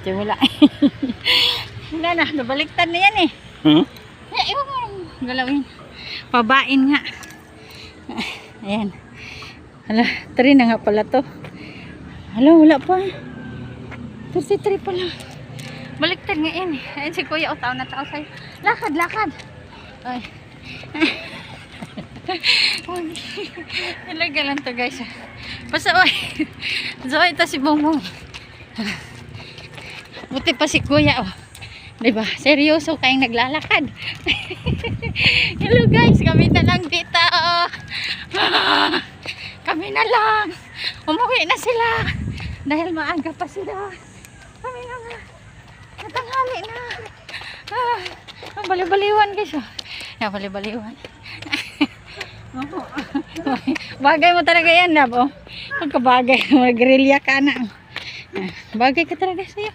Wala. Wala na, nabaliktad na yan eh. Iwan mo galawin. Pabain nga. Ayan. Hala, 3 na nga pala to. Hala, wala pa. 33 pala. Baliktad nga yan eh. Ayan si kuya, tao na tao sa'yo. Lakad, lakad. Ay. Talaga lang to guys. Basta, oy. So, ito si Bongbong. Buti pa si kuya, oh. Diba? Seryoso kayong naglalakad. Hello guys, kami na lang dito. Kami na lang. Umuwi na sila. Dahil maaga pa sila. Kami na nga. Natanghali na. Ang bali-baliwan guys. Yan, bali-baliwan. Bagay mo talaga yan, Lab. Pagkabagay. Magrilya ka na. Bagay ka talaga sa'yo.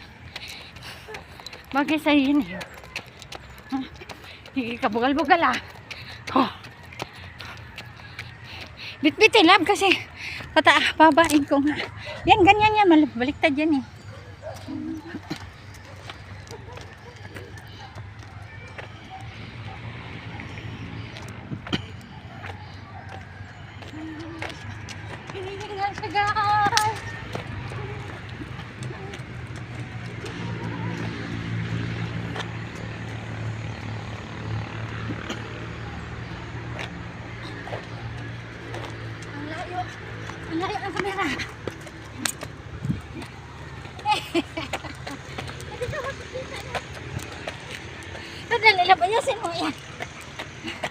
Bagay sa'yo yun. Hindi ka bugal-bugal ah. Bit-bit Lab, kasi babain ko nga. Yan, ganyan yan. Baliktad yan eh. Hinihingal siya guys. Ang layo ng kamera. Dali, Lab, ayusin mo yan.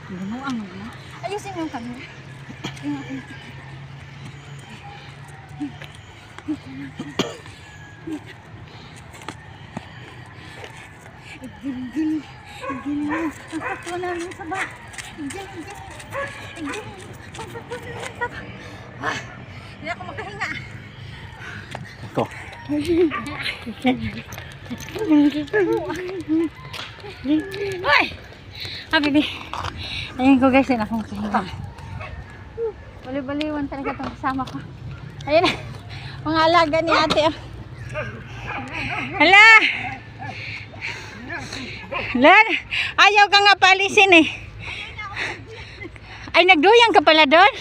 Bumuang mo na. Ayusin mo yung kamera. Giling-giling. Giling-giling. Ang patunan mo sa ba. Giling-giling. Giling-giling. Ang patunan mo sa ba. Hindi ako makahinga. Ito. Uy! Bibi. Ayun ko guys, yun akong makahinga. Bali-baliwan talaga itong kasama ko. Ayun na. Mga alaga ni ate. Hala! Hala! Ayaw ka nga palisin eh. Ay, nagduyang ka pala doon?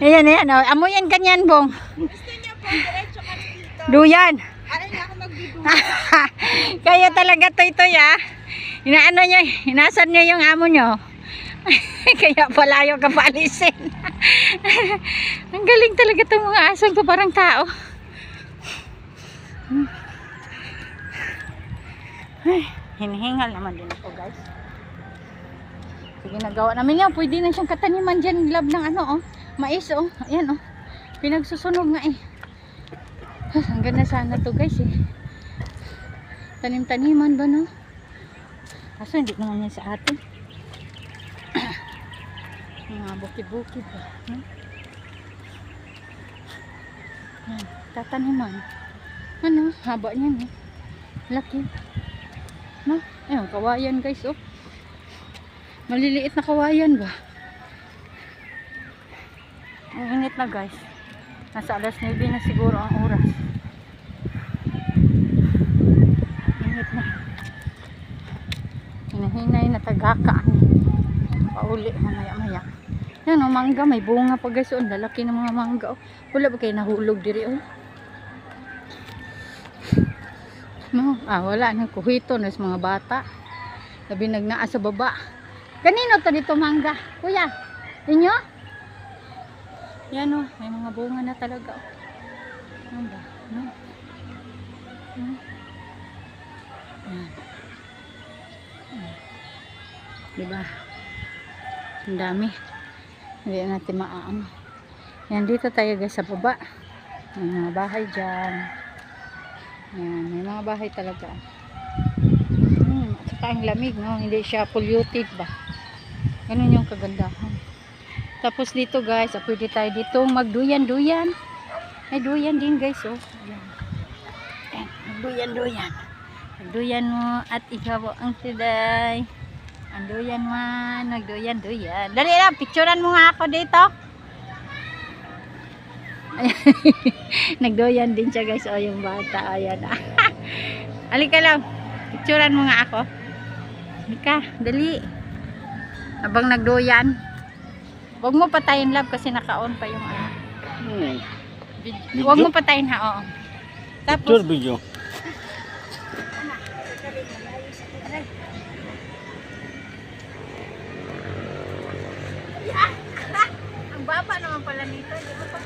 Ayan, ayan. Amo yan kanyan, Bong. Gusto niya po, diretso ka dito. Duyan. Aray na ako magduduyan. Kaya talaga toy-toy ah. Inaano niya, inasan niya yung amo niyo. Kaya palayo ka paalisin. Ang galing talaga itong mga aso ko, parang tao. Ay, hinihingal naman din ako guys. Sige, nagawa namin yan. Pwede na siyang kataniman dyan, Lab, ng ano oh. Mais oh. Ayan oh. Pinagsusunog nga eh. Ang ganda sana to guys eh. Tanim-taniman ba no? Kaso hindi naman yan sa atin. Mga bukid-bukid ba? Yan, tataniman. Ano, haba niyan eh. Laki. No? Ayun, kawayan guys oh. Maliliit na kawayan ba? Ang init na guys. Nasa alas 9 na siguro ang oras. Init na. Hinahinay na tagakaan. Pauli mamaya-maya. Yan o, mangga. May bunga pa guys. Ang lalaki ng mga mangga. Oh. Wala ba kayo nahulog diri oh. No? Wala. Nagkuhito na sa mga bata. Labi nagnaa sa baba. Kanino to dito mangga? Kuya, inyo? Yan o, may mga bunga na talaga. Ano ba? No? Diba? Ang dami. Hindi natin maaano. Yan, dito tayo guys sa baba. May mga bahay dyan. Yan, may mga bahay talaga. At saka ang lamig, no? Hindi siya polluted ba? Ganun yung kagandahan. Tapos dito guys, pwede tayo dito magduyan-duyan. May duyan din guys, oh. Ayan, magduyan-duyan. Magduyan mo at ikaw ang siday. Ang duyan man, magduyan-duyan. Dali lang, picturean mo nga ako dito. Nagdoyan din siya guys. O yung bata. Ayan. Halika lang. Picturean mo nga ako. Halika. Dali. Habang nagdoyan. Huwag mo patayin love kasi naka-on pa yung ano. Huwag mo patayin ha. Oo. Tapos. Video. Ang baba naman pala nito. Di ba pag